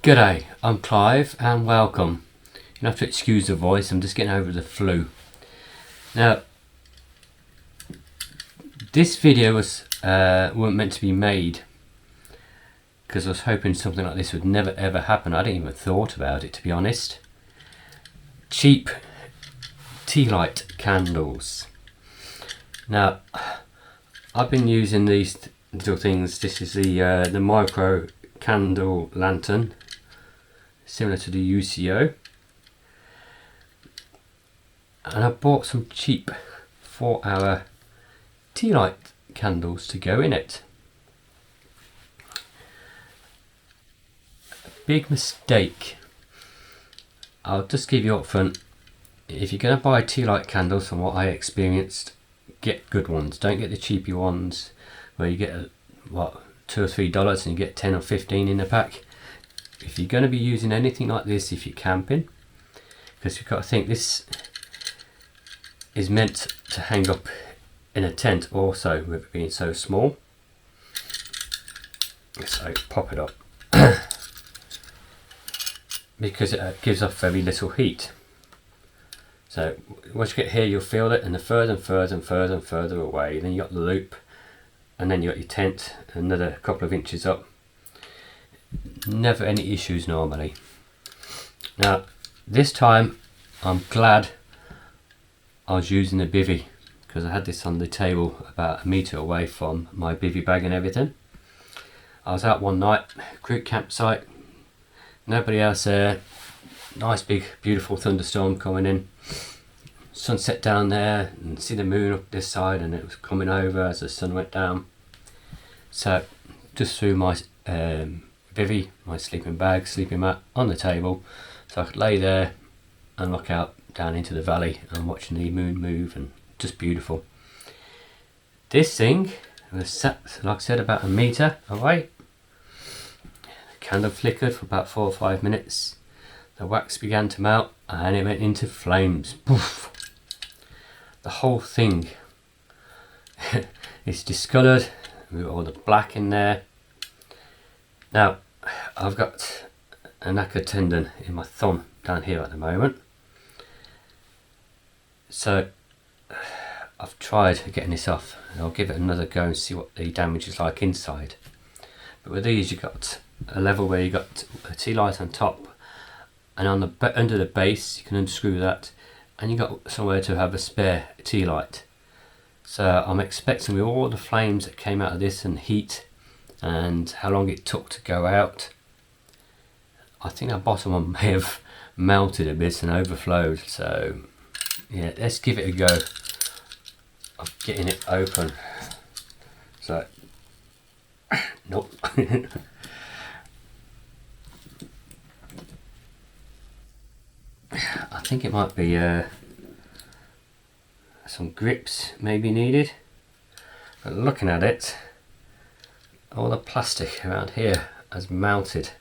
G'day, I'm Clive and welcome. You have to excuse the voice, I'm just getting over the flu. Now, this video weren't meant to be made because I was hoping something like this would never ever happen. I didn't even thought about it, to be honest. Cheap tea light candles. Now, I've been using these little things. This is the micro candle lantern, similar to the UCO, and I bought some cheap 4-hour tea light candles to go in it. Big mistake. I'll just give you up front, if you're going to buy tea light candles, from what I experienced, get good ones. Don't get the cheapy ones where you get $2 or $3 and you get 10 or 15 in a pack. If you're going to be using anything like this, if you're camping, because you've got to think this is meant to hang up in a tent also, with it being so small. So pop it up because it gives off very little heat. So once you get here, you'll feel it, and the further and further and further and further away, then you got the loop, and then you got your tent another couple of inches up. Never any issues normally. Now this time I'm glad I was using the bivvy, because I had this on the table about 1 metre away from my bivvy bag and everything. I was out one night, group campsite, nobody else there, nice big beautiful thunderstorm coming in, sunset down there, and see the moon up this side, and it was coming over as the sun went down. So just threw my bivvy, my sleeping bag, sleeping mat on the table, so I could lay there and look out down into the valley and watching the moon move, and just beautiful. This thing was sat, like I said, about 1 metre away. The candle flickered for about 4 or 5 minutes. The wax began to melt and it went into flames. Poof! The whole thing is discoloured with all the black in there. Now, I've got a knacker tendon in my thumb down here at the moment. So I've tried getting this off, and I'll give it another go and see what the damage is like inside. But with these, you've got a level where you've got a tea light on top, and on the under the base you can unscrew that, and you've got somewhere to have a spare tea light. So I'm expecting, with all the flames that came out of this and heat and how long it took to go out, I think that bottom one may have melted a bit and overflowed. So yeah, let's give it a go of getting it open. So nope. I think it might be some grips maybe needed, but looking at it, all the plastic around here has melted,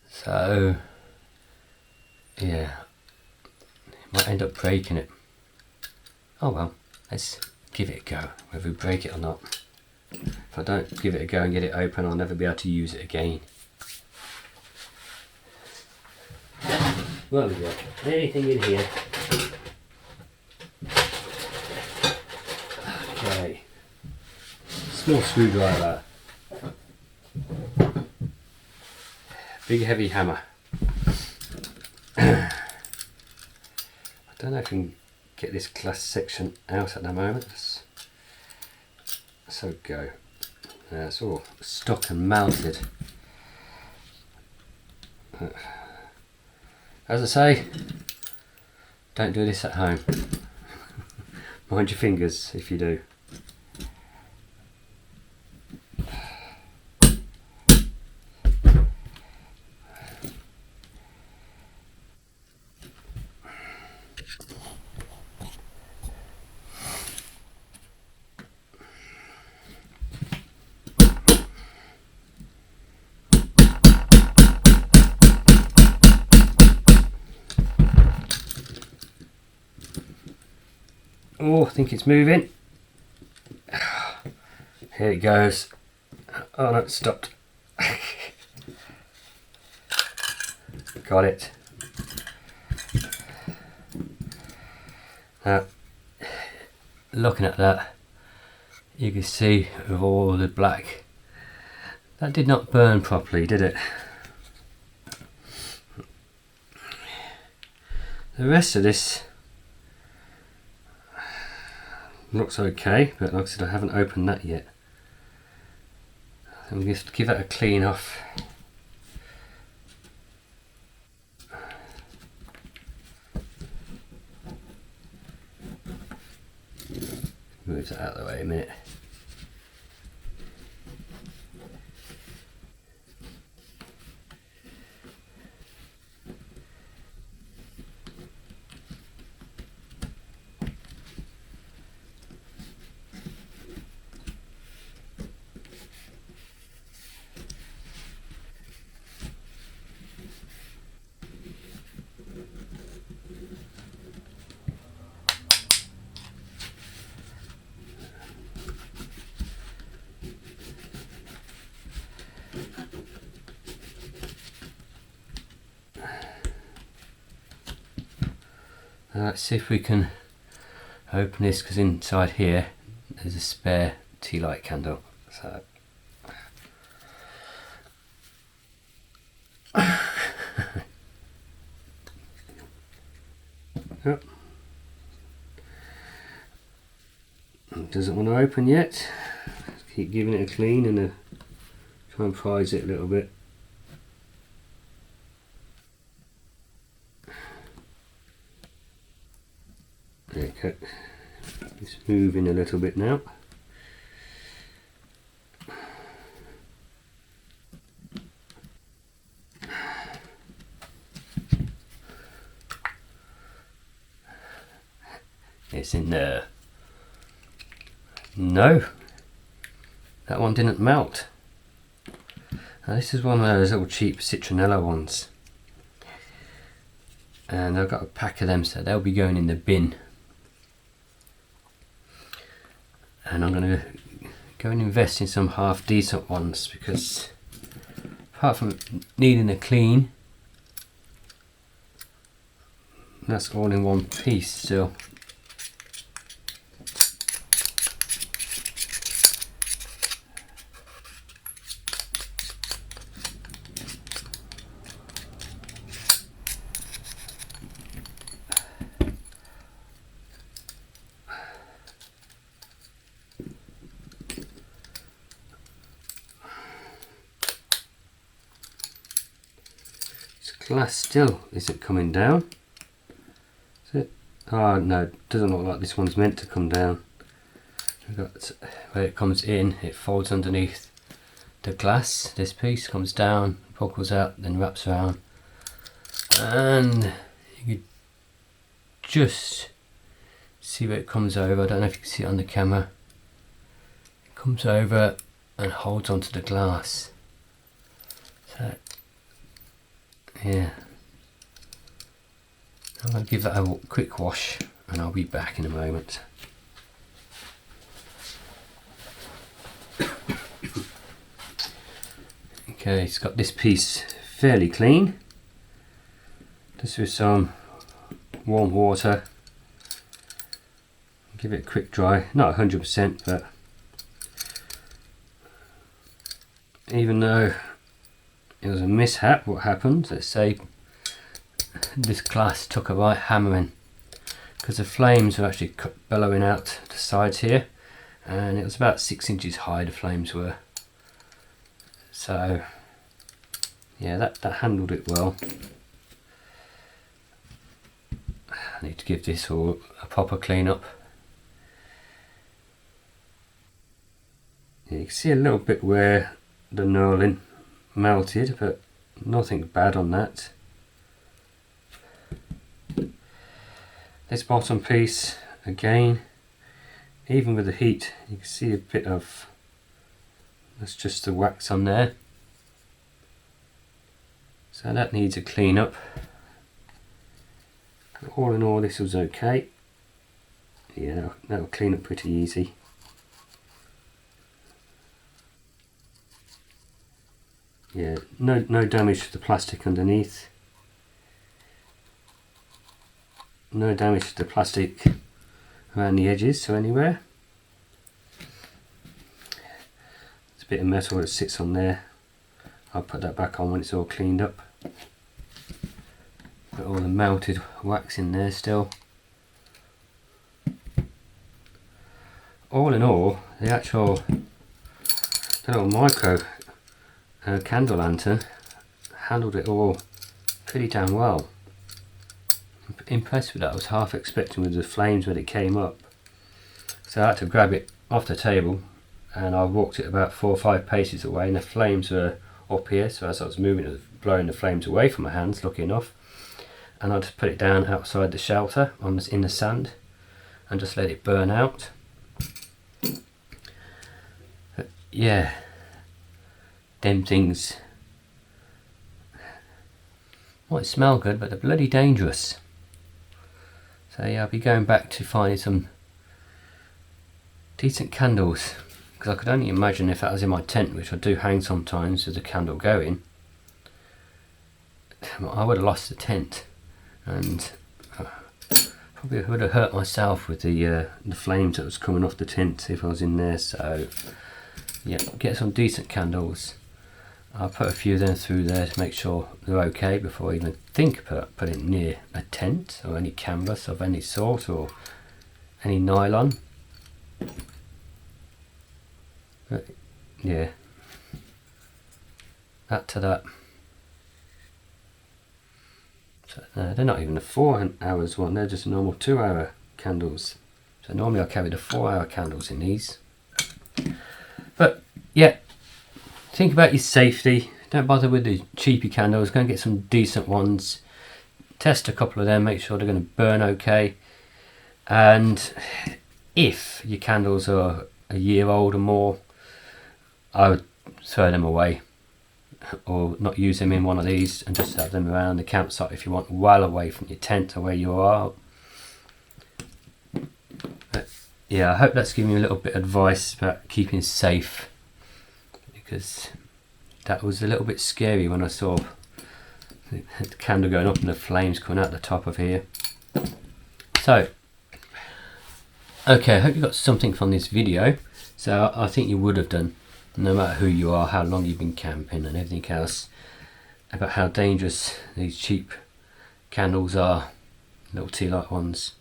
so yeah, might end up breaking it. Oh well, let's give it a go, whether we break it or not. If I don't give it a go and get it open, I'll never be able to use it again. Well, we got anything in here? Okay, small screwdriver, big heavy hammer. I don't know if I can get this glass section out at the moment. So go. It's all stuck and mounted. As I say, don't do this at home. Mind your fingers if you do. Oh, I think it's moving. Here it goes. Oh no, it stopped. Got it. Now, looking at that, you can see with all the black, that did not burn properly, did it? The rest of this looks okay, but like I said, I haven't opened that yet. I'm just give that a clean off. Move that out of the way a minute. Let's see if we can open this, because inside here there's a spare tea light candle. So yep. It doesn't want to open yet. Let's keep giving it a clean and try and prise it a little bit. Okay, it's moving a little bit now. It's in there. No, that one didn't melt. Now this is one of those little cheap citronella ones, and I've got a pack of them, so they'll be going in the bin. And I'm going to go and invest in some half decent ones, because apart from needing a clean, that's all in one piece still. Glass still isn't coming down, is it? Oh no, it doesn't look like this one's meant to come down. We've got where it comes in, it folds underneath the glass. This piece comes down, buckles out, then wraps around, and you could just see where it comes over. I don't know if you can see it on the camera. It comes over and holds onto the glass. So yeah, I'm going to give that a quick wash and I'll be back in a moment. Okay, it's got this piece fairly clean, just with some warm water. Give it a quick dry, not 100%, but even though it was a mishap, what happened, let's say this glass took a right hammering, because the flames were actually bellowing out the sides here, and it was about 6 inches high, the flames were. So yeah, that handled it well. I need to give this all a proper clean up. Yeah, you can see a little bit where the knurling melted, but nothing bad on that. This bottom piece, again, even with the heat, you can see a bit of, that's just the wax on there. So that needs a clean up. All in all, this was okay. Yeah, that'll clean up pretty easy. Yeah, no damage to the plastic underneath. No damage to the plastic around the edges, so anywhere. There's a bit of metal that sits on there. I'll put that back on when it's all cleaned up. Got all the melted wax in there still. All in all, the actual little micro candle lantern handled it all pretty damn well. I'm impressed with that. I was half expecting with the flames when it came up. So I had to grab it off the table and I walked it about 4 or 5 paces away and the flames were up here, so as I was moving it was blowing the flames away from my hands, lucky enough. And I just put it down outside the shelter in the sand and just let it burn out. But yeah, them things might smell good, but they're bloody dangerous. So yeah, I'll be going back to finding some decent candles, because I could only imagine if that was in my tent, which I do hang sometimes with the candle going, I would have lost the tent, and probably would have hurt myself with the flames that was coming off the tent if I was in there. So yeah, get some decent candles. I'll put a few of them through there to make sure they're okay before I even think about putting it near a tent or any canvas of any sort or any nylon. But yeah, that to that. So, they're not even a 4 hours one, they're just a normal 2-hour candles. So normally I carry the 4-hour candles in these. But yeah, think about your safety. Don't bother with the cheapy candles. Go and get some decent ones. Test a couple of them, make sure they're going to burn okay. And if your candles are a year old or more, I would throw them away or not use them in one of these and just have them around the campsite if you want, well away from your tent or where you are. But yeah, I hope that's giving you a little bit of advice about keeping safe, because that was a little bit scary when I saw the candle going up and the flames coming out the top of here. So okay, I hope you got something from this video. So I think you would have done, no matter who you are, how long you've been camping and everything else, about how dangerous these cheap candles are, little tea light ones.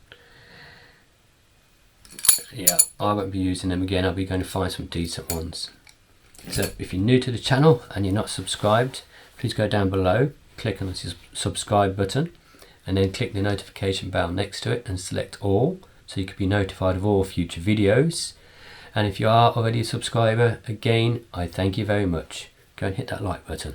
Yeah, I won't be using them again. I'll be going to find some decent ones. So if you're new to the channel and you're not subscribed, please go down below, click on the subscribe button and then click the notification bell next to it and select all, so you can be notified of all future videos. And if you are already a subscriber, again, I thank you very much. Go and hit that like button.